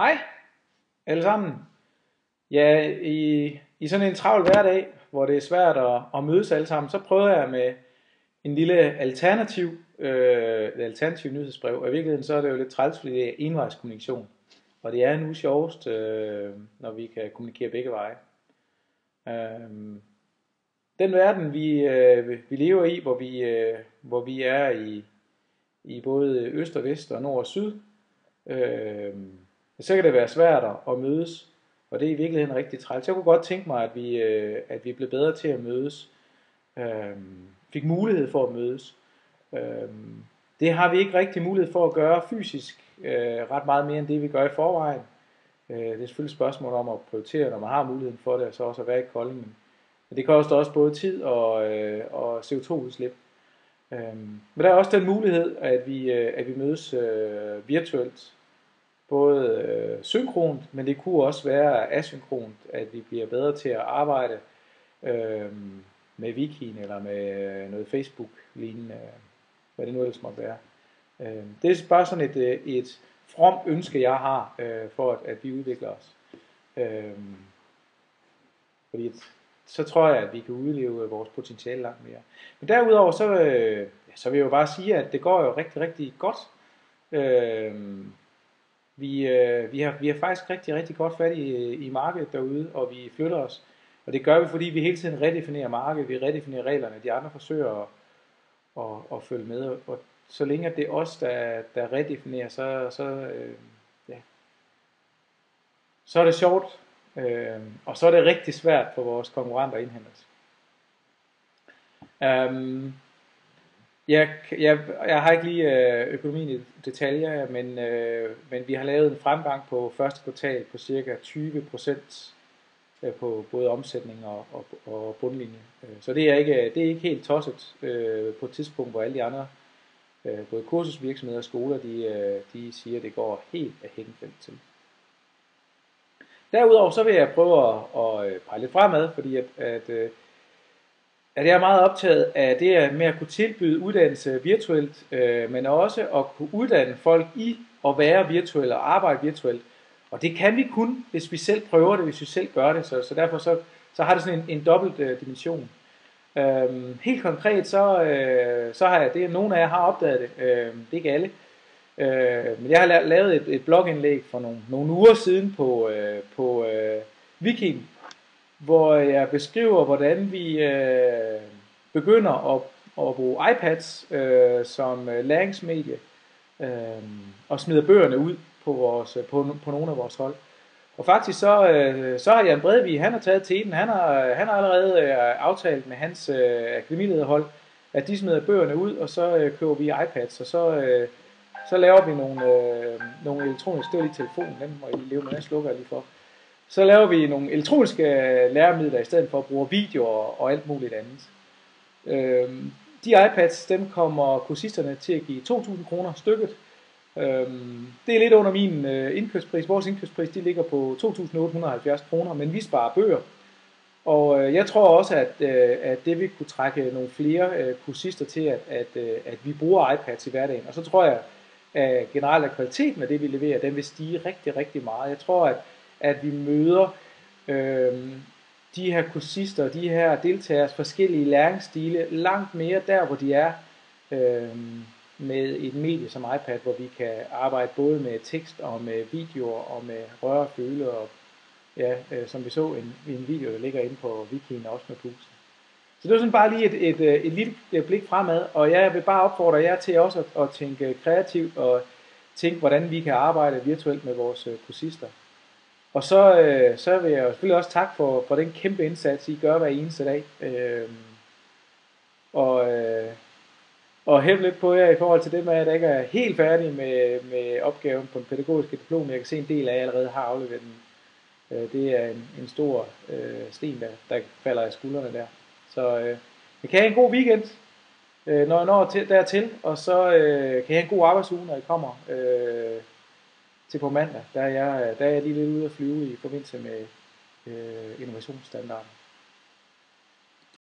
Hej alle sammen. Ja, i sådan en travl hverdag, hvor det er svært at mødes alle sammen, så prøver jeg med en lille alternativ nyhedsbrev. Og i virkeligheden så er det jo lidt træls, fordi det er envejskommunikation. Og det er nu sjovest, når vi kan kommunikere begge veje. Den verden, vi lever i, hvor vi er i både øst og vest og nord og syd, så kan det være svært at mødes, og det er i virkeligheden rigtig træls. Jeg kunne godt tænke mig, at vi blev bedre til at mødes, fik mulighed for at mødes. Det har vi ikke rigtig mulighed for at gøre fysisk ret meget mere end det, vi gør i forvejen. Det er selvfølgelig et spørgsmål om at prioritere, når man har muligheden for det, og så også at være i Kolding. Men det koster også både tid og CO2-udslip. Men der er også den mulighed, at vi mødes virtuelt. Både synkront, men det kunne også være asynkront, at vi bliver bedre til at arbejde med Wikien eller med noget Facebook-lignende, hvad det nu ellers måtte være. Det er bare sådan et fromt ønske, jeg har for, at vi udvikler os. Fordi så tror jeg, at vi kan udleve vores potentiale langt mere. Men derudover, så vil jeg jo bare sige, at det går jo rigtig, rigtig godt. Vi har faktisk rigtig, rigtig godt fat i markedet derude, og vi flytter os. Og det gør vi, fordi vi hele tiden redefinerer markedet, vi redefinerer reglerne, de andre forsøger at følge med. Og så længe det er os, der redefinerer, så er det sjovt, og så er det rigtig svært for vores konkurrenter at indhente os. Jeg har ikke lige økonomien i detaljer, men vi har lavet en fremgang på første kvartal på cirka 20% på både omsætning og bundlinje. Så det er ikke helt tosset på et tidspunkt, hvor alle de andre, både kursusvirksomheder og skoler, de siger, at det går helt af hængefeldt til. Derudover så vil jeg prøve at pege lidt fremad, fordi at jeg er meget optaget af det med at kunne tilbyde uddannelse virtuelt, men også at kunne uddanne folk i at være virtuelle og arbejde virtuelt. Og det kan vi kun, hvis vi selv prøver det, hvis vi selv gør det. Så derfor så har det sådan en dobbelt dimension. Helt konkret så har jeg det, nogle af jer har opdaget det, det er ikke alle. Men jeg har lavet et blogindlæg for nogle uger siden på Wikien, hvor jeg beskriver, hvordan vi begynder at bruge iPads som læringsmedie og smider bøgerne ud på nogle af vores hold. Og faktisk så har Jan Bredevig, han har taget teten, han har allerede aftalt med hans akademilederhold, at de smider bøgerne ud, og så køber vi iPads, og så laver vi nogle elektroniske, det var lige telefonen, den må I leve med, jeg slukker lige for. Så laver vi nogle elektroniske læremidler i stedet for at bruge videoer og alt muligt andet. De iPads, dem kommer kursisterne til at give 2.000 kroner stykket. Det er lidt under min indkøbspris. Vores indkøbspris de ligger på 2.870 kroner, men vi sparer bøger. Og jeg tror også, at det vil kunne trække nogle flere kursister til, at vi bruger iPads i hverdagen. Og så tror jeg, at generelt at kvaliteten af det, vi leverer, den vil stige rigtig, rigtig meget. Jeg tror, at vi møder de her kursister, de her deltagers forskellige læringsstile langt mere der, hvor de er med et medie som iPad, hvor vi kan arbejde både med tekst og med videoer og med røre og føle og som vi så i en video, der ligger inde på Wikien også med Pusen. Så det var sådan bare lige et lille blik fremad, og jeg vil bare opfordre jer til også at tænke kreativt og tænke, hvordan vi kan arbejde virtuelt med vores kursister. Og så vil jeg selvfølgelig også takke for den kæmpe indsats, I gør hver eneste dag. Og hæve lidt på jer i forhold til det med, at jeg ikke er helt færdig med opgaven på den pædagogiske diplom. Jeg kan se en del af jer allerede har afleveret den. Det er en stor sten, der falder af skuldrene der. Så jeg kan have en god weekend, når jeg når dertil, og så kan jeg have en god arbejdsuge, når jeg kommer til på mandag. Der er jeg lige lidt ude at flyve i forbindelse med innovationsstandarden.